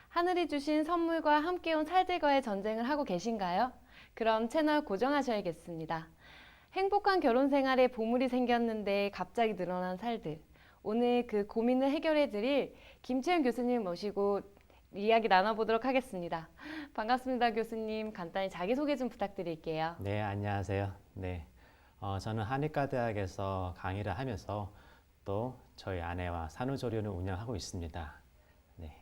하늘이 주신 선물과 함께 온 살들과의 전쟁을 하고 계신가요? 그럼 채널 고정하셔야겠습니다. 행복한 결혼 생활에 보물이 생겼는데 갑자기 늘어난 살들. 오늘 그 고민을 해결해 드릴 김채연 교수님 모시고 이야기 나눠보도록 하겠습니다. 반갑습니다, 교수님. 간단히 자기소개 좀 부탁드릴게요. 네, 안녕하세요. 네, 저는 한의과대학에서 강의를 하면서 또 저희 아내와 산후조리원을 운영하고 있습니다. 네,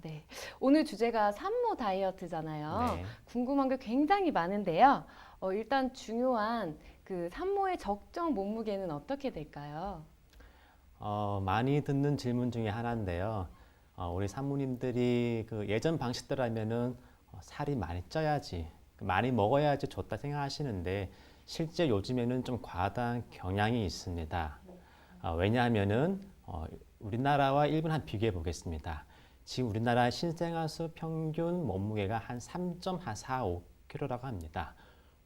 네. 오늘 주제가 산모 다이어트잖아요. 네. 궁금한 게 굉장히 많은데요. 일단 중요한 그 산모의 적정 몸무게는 어떻게 될까요? 많이 듣는 질문 중에 하나인데요. 우리 산모님들이 그 예전 방식대로라면은 살이 많이 쪄야지, 많이 먹어야지 좋다 생각하시는데 실제 요즘에는 좀 과다한 경향이 있습니다. 왜냐하면은 우리나라와 일본 한 비교해 보겠습니다. 지금 우리나라 신생아수 평균 몸무게가 한 3.45kg라고 합니다.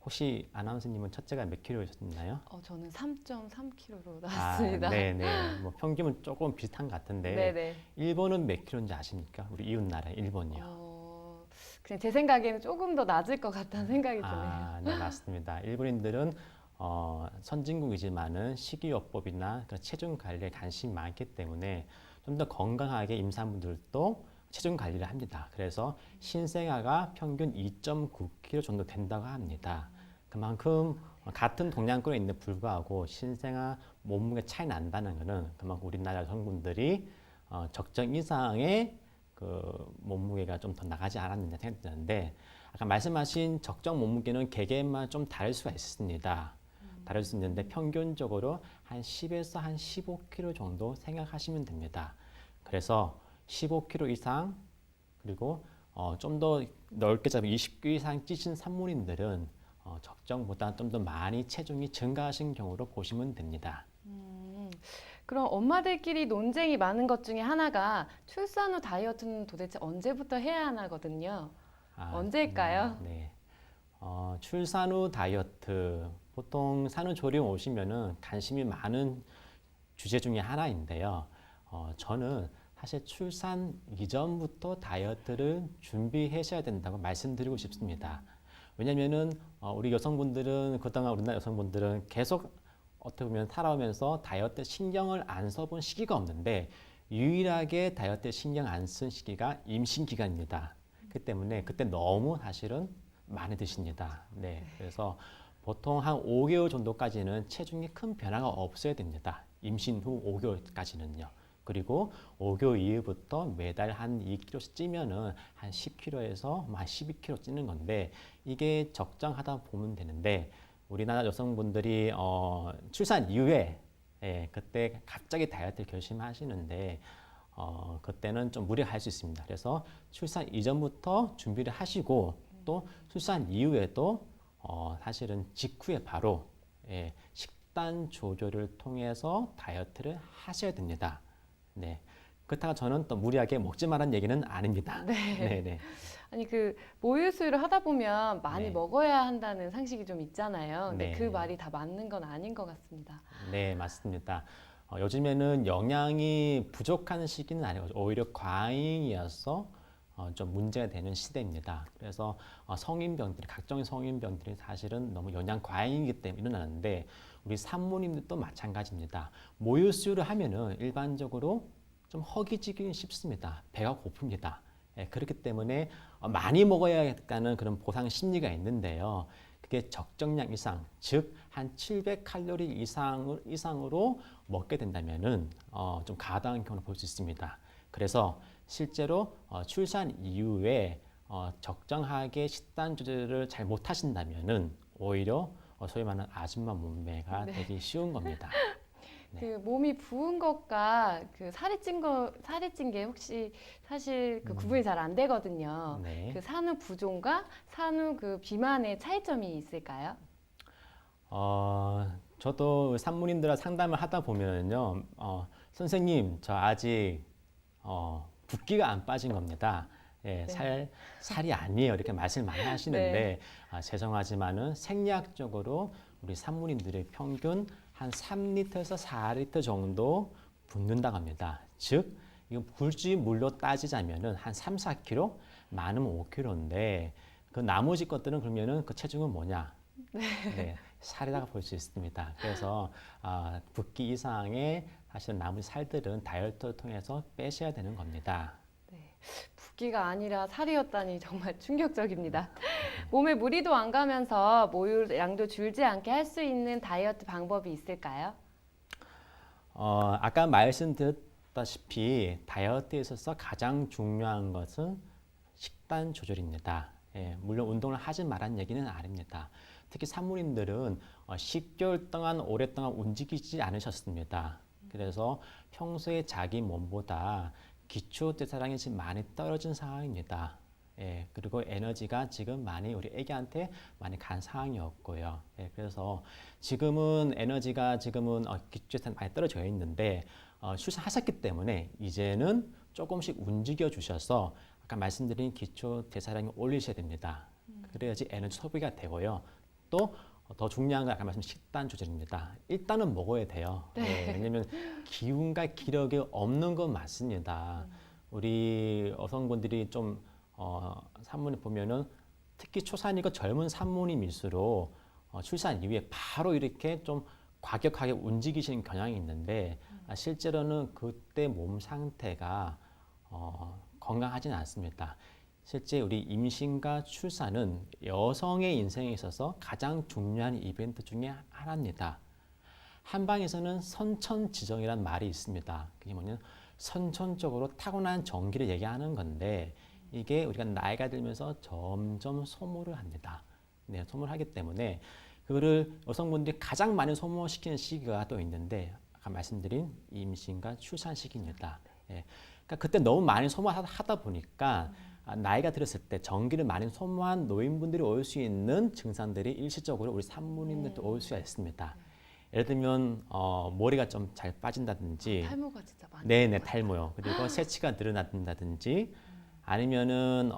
혹시 아나운서님은 첫째가 몇 킬로이셨나요? 저는 3.3kg로 나왔습니다. 네네. 뭐 평균은 조금 비슷한 것 같은데 네네. 일본은 몇 킬로인지 아십니까? 우리 이웃 나라 일본이요. 그냥 제 생각에는 조금 더 낮을 것 같다는 생각이 드네요. 네, 맞습니다. 일본인들은 선진국이지만은 식이요법이나 그런 체중 관리에 관심이 많기 때문에 좀 더 건강하게 임산부들도 체중 관리를 합니다. 그래서 신생아가 평균 2.9kg 정도 된다고 합니다. 그만큼 같은 동양권에 있는데 불구하고 신생아 몸무게 차이 난다는 것은 그만큼 우리나라 여성분들이 적정 이상의 그 몸무게가 좀 더 나가지 않았느냐 생각이 드는데 아까 말씀하신 적정 몸무게는 개개인마다 좀 다를 수가 있습니다. 다를 수 있는데 평균적으로 한 10에서 한 15kg 정도 생각하시면 됩니다. 그래서 15kg 이상 그리고 좀 더 넓게 잡으면 20kg 이상 찌신 산모님들은 적정보다 좀 더 많이 체중이 증가하신 경우로 보시면 됩니다. 그럼 엄마들끼리 논쟁이 많은 것 중에 하나가 출산 후 다이어트는 도대체 언제부터 해야 하나거든요. 언제일까요? 네. 출산 후 다이어트 보통 산후조리원 오시면은 관심이 많은 주제 중에 하나인데요. 저는 사실 출산 이전부터 다이어트를 준비하셔야 된다고 말씀드리고 싶습니다. 왜냐면은 우리 여성분들은 그동안 우리나라 여성분들은 계속 어떻게 보면 살아오면서 다이어트 신경을 안 써본 시기가 없는데 유일하게 다이어트 신경 안 쓴 시기가 임신 기간입니다. 그 때문에 그때 너무 사실은 많이 드십니다. 네, 그래서 보통 한 5개월 정도까지는 체중에 큰 변화가 없어야 됩니다. 임신 후 5개월까지는요. 그리고 5개월 이후부터 매달 한 2kg씩 찌면은 한 10kg에서 한 12kg 찌는 건데 이게 적정하다 보면 되는데 우리나라 여성분들이 출산 이후에 그때 갑자기 다이어트를 결심하시는데 그때는 좀 무리할 수 있습니다. 그래서 출산 이전부터 준비를 하시고 또 출산 이후에도 사실은 직후에 바로 식단 조절을 통해서 다이어트를 하셔야 됩니다. 네. 그렇다고 저는 또 무리하게 먹지 말라는 얘기는 아닙니다. 네. 네네. 아니 그 모유 수유를 하다 보면 많이 네. 먹어야 한다는 상식이 좀 있잖아요. 근데 그 네. 말이 다 맞는 건 아닌 것 같습니다. 네, 맞습니다. 요즘에는 영양이 부족한 시기는 아니고 오히려 과잉이어서 좀 문제가 되는 시대입니다. 그래서 성인병들이 각종 성인병들이 사실은 너무 영양 과잉이기 때문에 일어나는데 우리 산모님들도 마찬가지입니다. 모유 수유를 하면은 일반적으로 좀 허기지기 쉽습니다. 배가 고픕니다. 그렇기 때문에 많이 먹어야겠다는 그런 보상 심리가 있는데요. 그게 적정량 이상, 즉 한 700칼로리 이상으로 먹게 된다면은 좀 과다한 경우를 볼 수 있습니다. 그래서 실제로 출산 이후에 적정하게 식단 조절을 잘 못하신다면은 오히려 소위 말하는 아줌마 몸매가 네. 되기 쉬운 겁니다. 그 몸이 부은 것과 그 살이 찐 게 혹시 사실 그 구분이 잘 안 되거든요. 네. 그 산후 부종과 산후 그 비만의 차이점이 있을까요? 저도 산모님들과 상담을 하다 보면요, 선생님, 저 아직 붓기가 안 빠진 겁니다. 예, 네. 살이 아니에요. 이렇게 말씀을 많이 하시는데, 네. 죄송하지만은 생리학적으로 우리 산모님들의 평균 한 3리터에서 4리터 정도 붓는다고 합니다. 즉, 이거 굳이 물로 따지자면은 한 3, 4kg, 많으면 5kg인데 그 나머지 것들은 그러면은 그 체중은 뭐냐? 네, 살이라고 볼 수 있습니다. 그래서 붓기 이상의 사실 나머지 살들은 다이어트를 통해서 빼셔야 되는 겁니다. 붓기가 아니라 살이었다니 정말 충격적입니다. 몸에 무리도 안 가면서 모유량도 줄지 않게 할 수 있는 다이어트 방법이 있을까요? 아까 말씀드렸다시피 다이어트에 있어서 가장 중요한 것은 식단 조절입니다. 예, 물론 운동을 하지 말라는 얘기는 아닙니다. 특히 산모님들은 10개월 동안 오랫동안 움직이지 않으셨습니다. 그래서 평소에 자기 몸보다 기초 대사량이 지금 많이 떨어진 상황입니다. 예, 그리고 에너지가 지금 많이 우리 애기한테 많이 간 상황이었고요. 예, 그래서 지금은 에너지가 지금은 기초 대사량 많이 떨어져 있는데 출산하셨기 때문에 이제는 조금씩 움직여 주셔서 아까 말씀드린 기초 대사량을 올리셔야 됩니다. 그래야지 에너지 소비가 되고요. 또 더 중요한 건 아까 말씀 식단 조절입니다. 일단은 먹어야 돼요. 네, 왜냐면 기운과 기력이 없는 건 맞습니다. 우리 여성분들이 좀 산모님 보면은 특히 초산이고 젊은 산모님일수록 출산 이후에 바로 이렇게 좀 과격하게 움직이시는 경향이 있는데 실제로는 그때 몸 상태가 건강하지는 않습니다. 실제 우리 임신과 출산은 여성의 인생에 있어서 가장 중요한 이벤트 중에 하나입니다. 한방에서는 선천지정이란 말이 있습니다. 그게 뭐냐면 선천적으로 타고난 정기를 얘기하는 건데 이게 우리가 나이가 들면서 점점 소모를 합니다. 네, 소모를 하기 때문에 그거를 여성분들이 가장 많이 소모시키는 시기가 또 있는데 아까 말씀드린 임신과 출산 시기입니다. 예, 그러니까 그때 너무 많이 소모하다 보니까 나이가 들었을 때 전기를 많이 소모한 노인분들이 올 수 있는 증상들이 일시적으로 우리 산모님들도 올 수가 있습니다. 예를 들면 머리가 좀 잘 빠진다든지, 탈모가 진짜 많이. 네네 탈모요. 그리고 새치가 늘어난다든지, 아니면은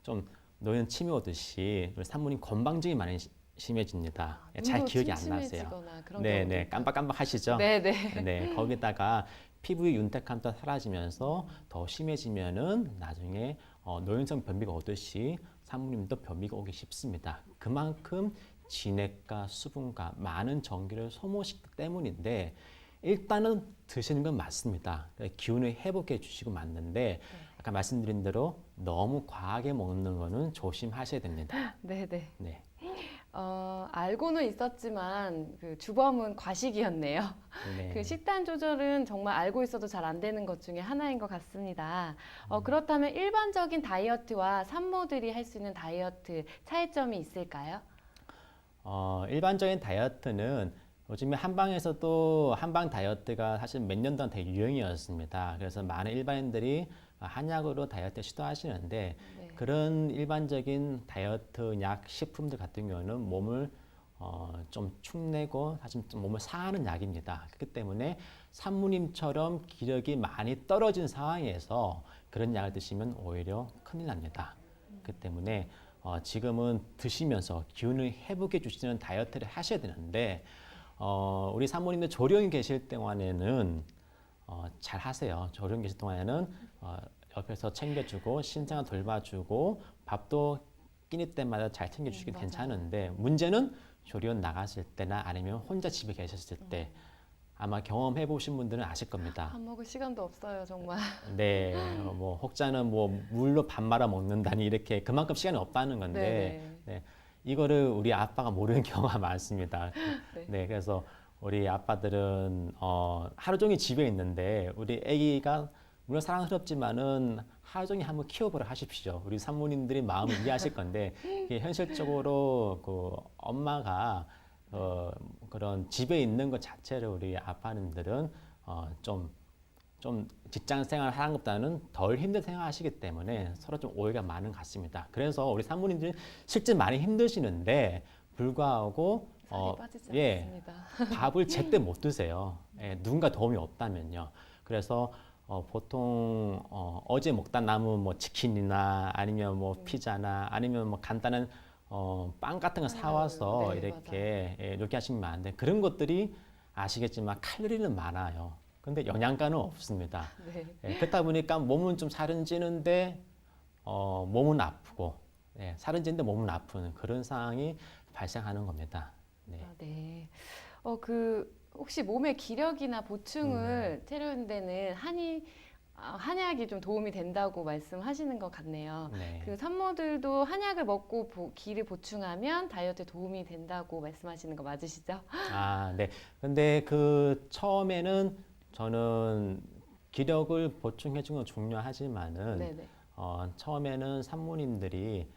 좀 노인 침이 오듯이 우리 산모님 건방증이 많이 심해집니다. 잘 기억이 안 나세요. 네네 깜빡깜빡 하시죠? 네네. 네 거기다가 피부의 윤택함도 사라지면서 더 심해지면은 나중에 노인성 변비가 오듯이 산모님도 변비가 오기 쉽습니다. 그만큼 진액과 수분과 많은 전기를 소모시키기 때문인데 일단은 드시는 건 맞습니다. 기운을 회복해 주시고 맞는데 아까 말씀드린 대로 너무 과하게 먹는 거는 조심하셔야 됩니다. 네네. 네. 알고는 있었지만 그 주범은 과식이었네요. 네. 그 식단 조절은 정말 알고 있어도 잘 안 되는 것 중에 하나인 것 같습니다. 그렇다면 일반적인 다이어트와 산모들이 할 수 있는 다이어트 차이점이 있을까요? 일반적인 다이어트는 요즘에 한방에서도 한방 다이어트가 사실 몇 년 동안 되게 유행이었습니다. 그래서 많은 일반인들이 한약으로 다이어트 시도하시는데 네. 그런 일반적인 다이어트 약 식품들 같은 경우는 몸을 좀 축내고 사실 좀 몸을 상하는 약입니다. 그렇기 때문에 산모님처럼 기력이 많이 떨어진 상황에서 그런 약을 드시면 오히려 큰일 납니다. 그렇기 때문에 지금은 드시면서 기운을 회복해 주시는 다이어트를 하셔야 되는데 우리 산모님들 조령이 계실 동안에는 잘 하세요. 조령 계실 동안에는 옆에서 챙겨주고 신생아 돌봐주고 밥도 끼니 때마다 잘 챙겨주시기 맞아요. 괜찮은데 문제는 조리원 나갔을 때나 아니면 혼자 집에 계셨을 때 아마 경험해 보신 분들은 아실 겁니다. 밥 먹을 시간도 없어요, 정말. 네, 뭐 혹자는 뭐 물로 밥 말아 먹는다니 이렇게 그만큼 시간이 없다는 건데 네네. 네, 이거를 우리 아빠가 모르는 경우가 많습니다. 네. 네, 그래서 우리 아빠들은 하루 종일 집에 있는데 우리 아기가 물론 사랑스럽지만은 하루 종일 한번 키워보라 하십시오. 우리 산모님들이 마음을 이해하실 건데 이게 현실적으로 그 엄마가 그런 집에 있는 것 자체를 우리 아빠님들은 좀 직장 생활을 하는 것보다는 덜 힘든 생활하시기 때문에 서로 좀 오해가 많은 것 같습니다. 그래서 우리 산모님들이 실제 많이 힘드시는데 불구하고 살이 빠지지 예, 않습니다. 밥을 제때 못 드세요. 예, 누군가 도움이 없다면요. 그래서 보통 어제 먹다 남은 뭐 치킨이나 아니면 뭐 피자나 아니면 뭐 간단한 빵 같은 거 사와서 네, 이렇게 이렇게 하시면 안 돼. 그런 것들이 아시겠지만 칼로리는 많아요. 근데 영양가는 없습니다. 네. 예, 그렇다 보니까 몸은 좀 살은 찌는데 몸은 아프고 살은 찌는데 몸은 아픈 그런 상황이 발생하는 겁니다. 네. 아, 네. 혹시 몸의 기력이나 보충을 채우는 데는 한약이 좀 도움이 된다고 말씀하시는 것 같네요. 네. 그 산모들도 한약을 먹고 기를 보충하면 다이어트에 도움이 된다고 말씀하시는 거 맞으시죠? 아, 네. 근데 그 처음에는 저는 기력을 보충해 주는 건 중요하지만은 네네. 처음에는 산모님들이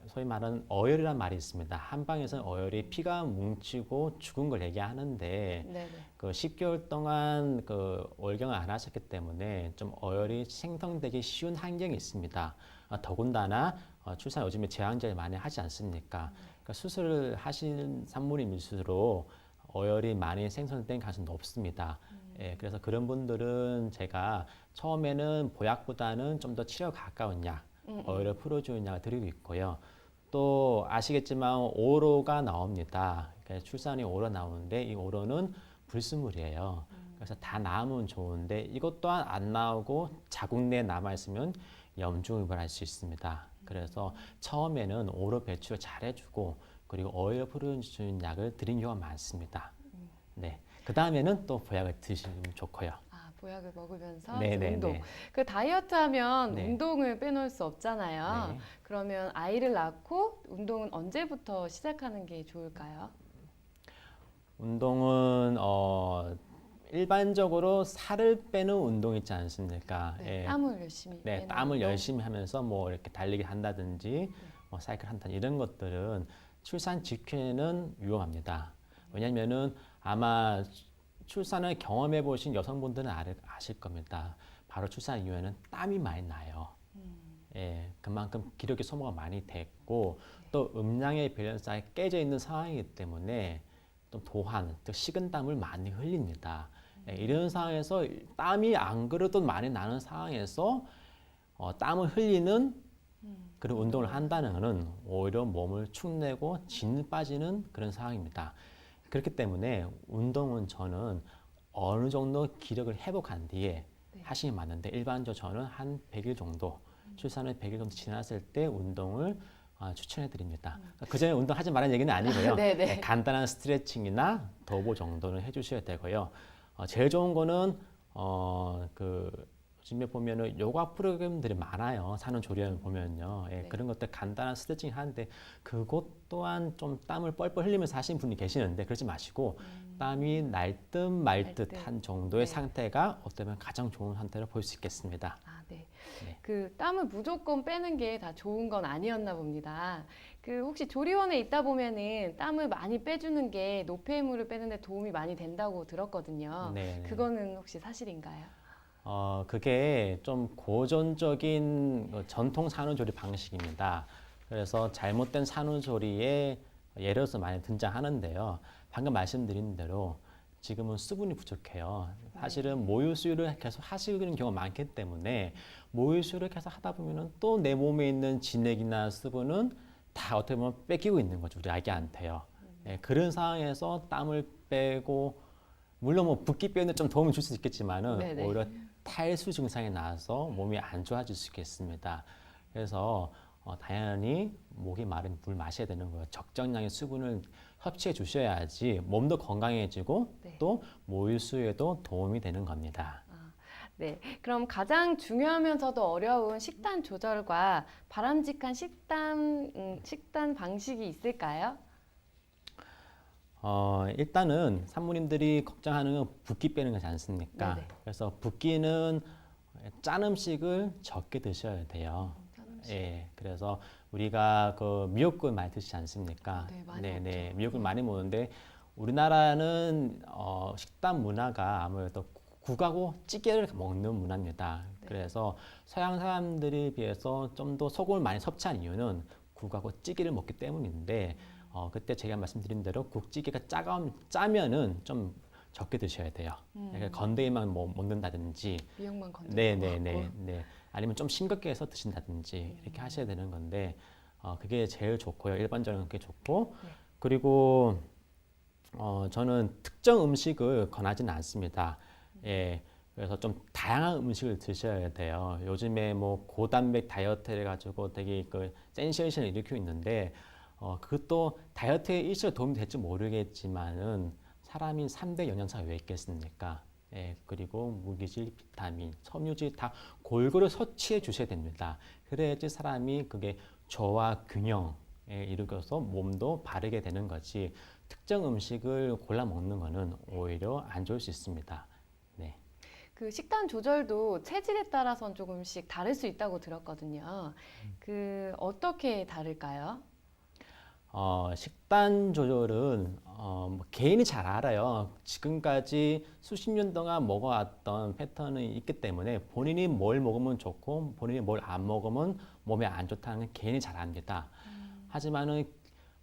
소위 말하는 어혈이란 말이 있습니다. 한방에서는 어혈이 피가 뭉치고 죽은 걸 얘기하는데 네네. 그 10개월 동안 그 월경을 안 하셨기 때문에 좀 어혈이 생성되기 쉬운 환경이 있습니다. 더군다나 출산 요즘에 제왕절개 많이 하지 않습니까? 그러니까 수술을 하신 산모님일수록 어혈이 많이 생성된 가능성이 높습니다. 예, 그래서 그런 분들은 제가 처음에는 보약보다는 좀 더 치료 가까운 약, 어혈을 풀어주는 약을 드리고 있고요. 또 아시겠지만 오로가 나옵니다. 그러니까 출산이 오로 나오는데 이 오로는 불순물이에요. 그래서 다 나으면 좋은데 이것 또한 안 나오고 자궁 내에 남아 있으면 염증을 수 있습니다. 그래서 처음에는 오로 배출을 잘 해주고 그리고 어혈을 풀어주는 약을 드린 경우가 많습니다. 네. 그 다음에는 또 보약을 드시면 좋고요. 아, 보약을 먹으면서 이제 네네네. 운동. 그 다이어트 하면 네. 운동을 빼놓을 수 없잖아요. 네. 그러면 아이를 낳고 운동은 언제부터 시작하는 게 좋을까요? 운동은 일반적으로 살을 빼는 운동 있지 않습니까? 네, 예. 땀을 열심히 네, 빼는 땀을 운동. 열심히 하면서 뭐 이렇게 달리기 한다든지 뭐 사이클 한다든지 이런 것들은 출산 직후에는 위험합니다. 왜냐면은 아마 출산을 경험해 보신 여성분들은 아실 겁니다. 바로 출산 이후에는 땀이 많이 나요. 예, 그만큼 기력의 소모가 많이 됐고 또 음양의 밸런스가 깨져 있는 상황이기 때문에 또 도한, 또 식은땀을 많이 흘립니다. 예, 이런 상황에서 땀이 안 그래도 많이 나는 상황에서 땀을 흘리는 그런 운동을 한다는 것은 오히려 몸을 축내고 진 빠지는 그런 상황입니다. 그렇기 때문에 운동은 저는 어느 정도 기력을 회복한 뒤에 네. 하시면 맞는데 일반적으로 저는 한 100일 정도 출산을 100일 정도 지났을 때 운동을 추천해 드립니다. 그 전에 운동하지 말라는 얘기는 아니고요. 네네. 네, 간단한 스트레칭이나 도보 정도는 해주셔야 되고요. 제일 좋은 거는 요즘에 보면은 요가 프로그램들이 많아요. 산후조리원 보면요. 예, 네. 그런 것들 간단한 스트레칭 하는데 그것 또한 좀 땀을 뻘뻘 흘리면서 하시는 분이 계시는데 그러지 마시고 땀이 날 듯 말 듯한 정도의 네. 상태가 어쩌면 가장 좋은 상태로 볼 수 있겠습니다. 아, 네. 네. 그 땀을 무조건 빼는 게 다 좋은 건 아니었나 봅니다. 그 혹시 조리원에 있다 보면은 땀을 많이 빼주는 게 노폐물을 빼는데 도움이 많이 된다고 들었거든요. 네. 그거는 혹시 사실인가요? 그게 좀 고전적인 전통 산후조리 방식입니다. 그래서 잘못된 산후조리에 예를 들어서 많이 등장하는데요. 방금 말씀드린 대로 지금은 수분이 부족해요. 사실은 모유수유를 계속 하시는 경우가 많기 때문에 모유수유를 계속 하다 보면은 또 내 몸에 있는 진액이나 수분은 다 어떻게 보면 뺏기고 있는 거죠. 우리 아기한테요. 예, 그런 상황에서 땀을 빼고 물론 뭐 붓기 빼는 좀 도움을 줄 수 있겠지만은 네네. 오히려 탈수 증상이 나서 몸이 안 좋아질 수 있겠습니다. 그래서 당연히 목이 마르면 물 마셔야 되는 거예요. 적정량의 수분을 섭취해 주셔야지 몸도 건강해지고 네. 또 모유수유에도 도움이 되는 겁니다. 네. 그럼 가장 중요하면서도 어려운 식단 조절과 바람직한 식단 방식이 있을까요? 일단은 산모님들이 걱정하는 건 붓기 빼는 거지 않습니까? 네네. 그래서 붓기는 짠 음식을 적게 드셔야 돼요. 짠 음식. 예, 그래서 우리가 그 미역국 많이 드시지 않습니까? 네, 많이 네네, 먹죠. 미역국 많이 먹는데 우리나라는 식단 문화가 아무래도 국하고 찌개를 먹는 문화입니다. 네. 그래서 서양 사람들에 비해서 좀 더 소금을 많이 섭취한 이유는 국하고 찌개를 먹기 때문인데 그때 제가 말씀드린 대로 국찌개가 짜면은 좀 적게 드셔야 돼요. 그러니까 건더기만 먹는다든지 미역만 건져 네네네. 먹고. 네. 아니면 좀 싱겁게 해서 드신다든지 이렇게 하셔야 되는 건데 그게 제일 좋고요. 일반적으로 그게 좋고 네. 그리고 저는 특정 음식을 권하지는 않습니다. 예. 그래서 좀 다양한 음식을 드셔야 돼요. 요즘에 뭐 고단백 다이어트를 가지고 되게 그 센세이션을 일으키고 있는데 그것도 다이어트에 일시로 도움이 될지 모르겠지만은 사람이 3대 영양소가 왜 있겠습니까? 예, 그리고 무기질, 비타민, 섬유질 다 골고루 섭취해 주셔야 됩니다. 그래야지 사람이 그게 조화 균형에 이르러서 몸도 바르게 되는 거지. 특정 음식을 골라 먹는 거는 오히려 안 좋을 수 있습니다. 네. 그 식단 조절도 체질에 따라선 조금씩 다를 수 있다고 들었거든요. 그 어떻게 다를까요? 식단 조절은 뭐 개인이 잘 알아요. 지금까지 수십 년 동안 먹어왔던 패턴이 있기 때문에 본인이 뭘 먹으면 좋고 본인이 뭘 안 먹으면 몸에 안 좋다는 건 개인이 잘 압니다. 하지만은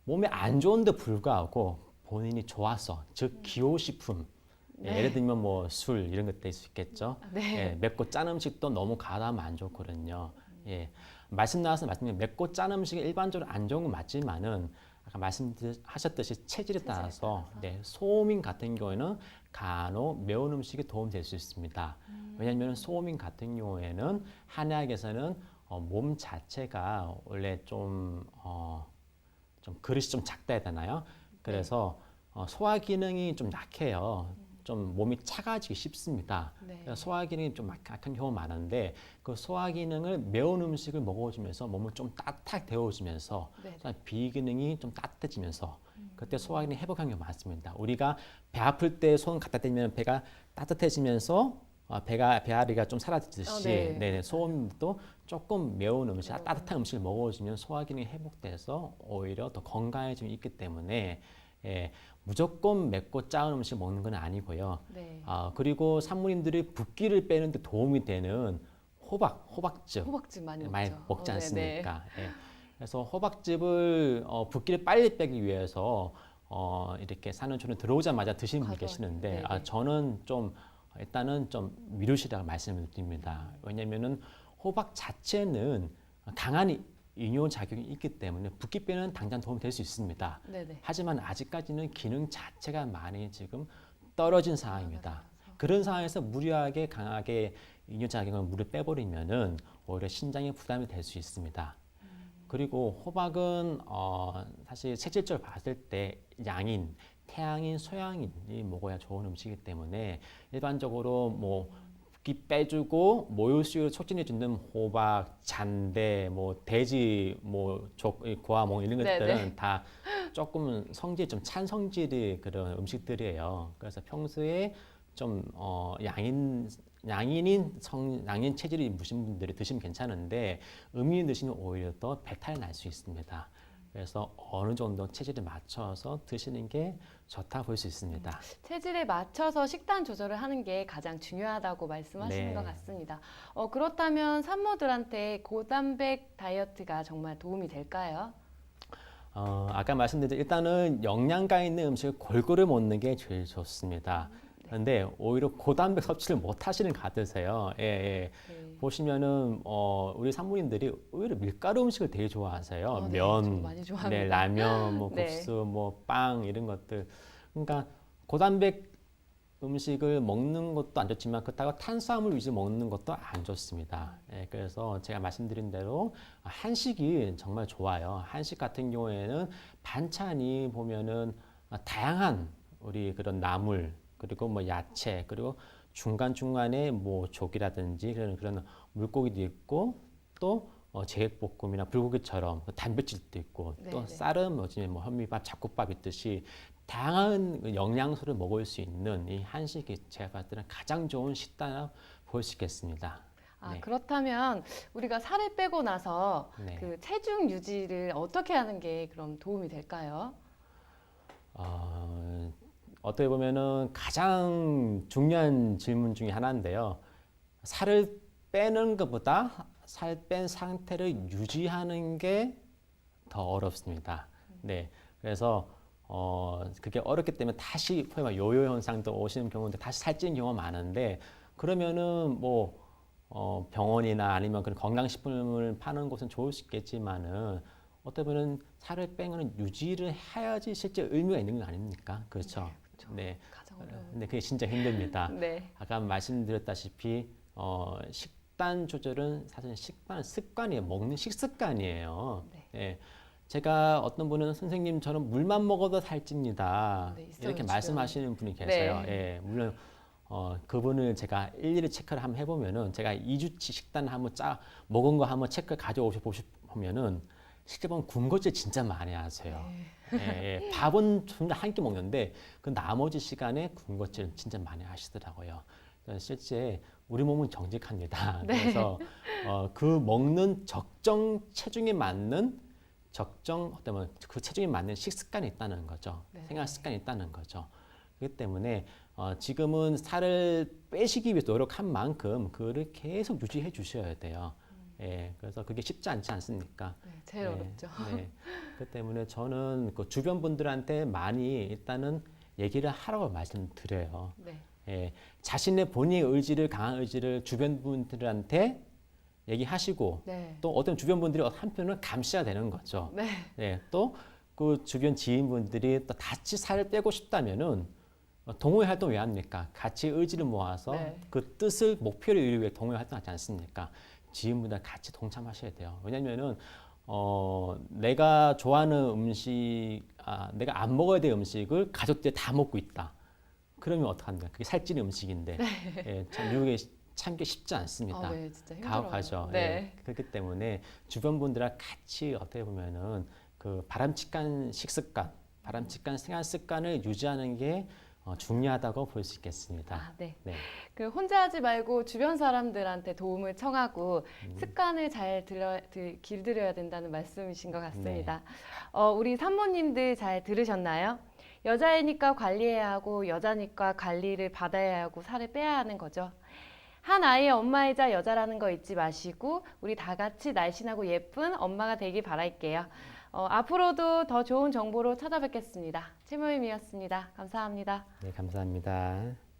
몸에 안 좋은데 불구하고 본인이 좋아서, 즉 기호식품, 네. 예를 들면 뭐 술 이런 것도 있을 수 있겠죠. 네. 예, 맵고 짠 음식도 너무 과다하면 안 좋거든요. 예, 말씀 나와서 말씀드린 맵고 짠 음식이 일반적으로 안 좋은 건 맞지만은 아까 말씀하셨듯이 체질에 따라서 네, 소음인 같은 경우에는 간혹 매운 음식이 도움될 수 있습니다. 왜냐하면 소음인 같은 경우에는 한약에서는 몸 자체가 원래 좀 그릇이 좀 작다 해야 되나요? 그래서 소화 기능이 좀 약해요. 좀 몸이 차가워지기 쉽습니다. 네. 그래서 소화 기능이 좀 약한 경우가 많은데 그 소화 기능을 매운 음식을 먹어주면서 몸을 좀 따뜻하게 데워주면서 네. 비기능이 좀 따뜻해지면서 그때 소화 기능이 회복하는 경우가 많습니다. 우리가 배 아플 때 손 갖다 대면 배가 따뜻해지면서 배앓이가 좀 사라지듯이 네. 네네, 소음도 조금 매운 음식, 따뜻한 음식을 먹어주면 소화 기능이 회복돼서 오히려 더 건강해지기 있기 때문에 예, 무조건 맵고 짜은 음식 먹는 건 아니고요. 네. 그리고 산모님들이 붓기를 빼는 데 도움이 되는 호박즙 호박즙 많이 많이 먹죠. 먹지 네네. 않습니까? 예. 그래서 호박즙을 붓기를 빨리 빼기 위해서 이렇게 산후조리원 들어오자마자 드시는 분 과도한, 계시는데 네네. 저는 좀 일단은 좀 미루시라고 말씀을 드립니다. 왜냐면은 호박 자체는 강한 이뇨 작용이 있기 때문에 붓기 빼는 당장 도움이 될 수 있습니다. 네네. 하지만 아직까지는 기능 자체가 많이 지금 떨어진 상황입니다. 그런 상황에서 무리하게 강하게 이뇨 작용을 물을 빼버리면은 오히려 신장에 부담이 될 수 있습니다. 그리고 호박은 사실 체질적으로 봤을 때 양인, 태양인, 소양인이 먹어야 좋은 음식이기 때문에 일반적으로 뭐 붓기 빼주고 모유수유를 촉진해주는 호박, 잔대, 뭐 돼지, 고아몽 이런 것들은 네네. 다 조금 성질이 좀 찬 성질의 그런 음식들이에요. 그래서 평소에 좀 양인 체질이 무신 분들이 드시면 괜찮은데 음인이 드시면 오히려 더 배탈이 날 수 있습니다. 그래서 어느 정도 체질에 맞춰서 드시는 게 좋다 볼 수 있습니다. 체질에 맞춰서 식단 조절을 하는 게 가장 중요하다고 말씀하시는 네. 것 같습니다. 그렇다면 산모들한테 고단백 다이어트가 정말 도움이 될까요? 아까 말씀드린 일단은 영양가 있는 음식을 골고루 먹는 게 제일 좋습니다. 그런데 오히려 고단백 섭취를 못 하시는 것 같으세요. 예, 예. 네. 보시면은 우리 산모님들이 오히려 밀가루 음식을 되게 좋아하세요. 네, 저 면, 많이 네, 좋아합니다. 라면, 뭐 네. 국수, 뭐 빵 이런 것들. 그러니까 고단백 음식을 먹는 것도 안 좋지만 그렇다고 탄수화물 위주로 먹는 것도 안 좋습니다. 예, 그래서 제가 말씀드린 대로 한식이 정말 좋아요. 한식 같은 경우에는 반찬이 보면은 다양한 우리 그런 나물 그리고 뭐 야채 그리고 중간중간에 뭐 조기라든지 그런 물고기도 있고 또 제육볶음이나 불고기처럼 단백질도 있고 또 네네. 쌀은 요즘에 뭐 현미밥, 잡곡밥 있듯이 다양한 영양소를 먹을 수 있는 이 한식이 제가 봤을 때는 가장 좋은 식단이라고 볼 수 있겠습니다. 네. 그렇다면 우리가 살을 빼고 나서 네. 그 체중 유지를 어떻게 하는 게 그럼 도움이 될까요? 어떻게 보면은 가장 중요한 질문 중에 하나인데요. 살을 빼는 것보다 살 뺀 상태를 유지하는 게 더 어렵습니다. 네. 그래서 그게 어렵기 때문에 다시 소위 말 요요 현상도 오시는 경우도 다시 살찌는 경우가 많은데 그러면은 뭐 병원이나 아니면 그런 건강식품을 파는 곳은 좋을 수 있겠지만은 어떻게 보면 살을 빼는 건 유지를 해야지 실제 의미가 있는 건 아닙니까? 그렇죠. 네. 가장 어려운. 근데 그게 진짜 힘듭니다. 네. 아까 말씀드렸다시피 식단 조절은 사실 식단 습관이에요. 먹는 식습관이에요. 네. 예. 제가 어떤 분은 선생님 저는 물만 먹어도 살찝니다. 네, 있어요, 이렇게 주변에. 말씀하시는 분이 계세요. 네. 예. 물론 그분을 제가 일일이 체크를 한번 해보면은 제가 2주치 식단 한번 먹은 거 한번 체크 가져오시면은 실제 보면 군것질 진짜 많이 하세요. 예, 밥은 정말 한 끼 먹는데 그 나머지 시간에 군것질 진짜 많이 하시더라고요. 그래서 실제 우리 몸은 정직합니다. 그래서 그 먹는 적정 체중에 맞는 어떤 그 체중에 맞는 식습관이 있다는 거죠. 네. 생활 습관이 있다는 거죠. 그렇기 때문에 지금은 살을 빼시기 위해 노력한 만큼 그거를 계속 유지해 주셔야 돼요. 예, 그래서 그게 쉽지 않지 않습니까? 네, 제일 네, 어렵죠. 네. 그 때문에 저는 그 주변 분들한테 많이 일단은 얘기를 하라고 말씀드려요. 네. 예, 자신의 본인의 의지를 강한 의지를 주변 분들한테 얘기하시고 네. 또 어떤 주변 분들이 한편은 감시해야 되는 거죠. 네. 예, 또 그 주변 지인분들이 또 같이 살을 빼고 싶다면은 동호회 활동 왜 합니까? 같이 의지를 모아서 네. 그 뜻을 목표를 이루기 위해 동호회 활동하지 않습니까? 지인분들 같이 동참하셔야 돼요. 왜냐면은 내가 좋아하는 음식, 내가 안 먹어야 될 음식을 가족들이 다 먹고 있다. 그러면 어떡합니까? 그게 살찌는 음식인데 예, 참 미국에 참기 쉽지 않습니다. 네, 진짜 힘들어요. 가혹하죠. 네. 예, 그렇기 때문에 주변 분들과 같이 어떻게 보면은 그 바람직한 식습관, 바람직한 생활 습관을 유지하는 게 중요하다고 볼 수 있겠습니다. 네. 네. 그 혼자 하지 말고 주변 사람들한테 도움을 청하고 습관을 잘 길들여야 된다는 말씀이신 것 같습니다. 우리 산모님들 잘 들으셨나요? 여자이니까 관리해야 하고 여자니까 관리를 받아야 하고 살을 빼야 하는 거죠. 한 아이의 엄마이자 여자라는 거 잊지 마시고 우리 다 같이 날씬하고 예쁜 엄마가 되길 바랄게요. 앞으로도 더 좋은 정보로 찾아뵙겠습니다. 최모임이었습니다. 감사합니다. 네, 감사합니다.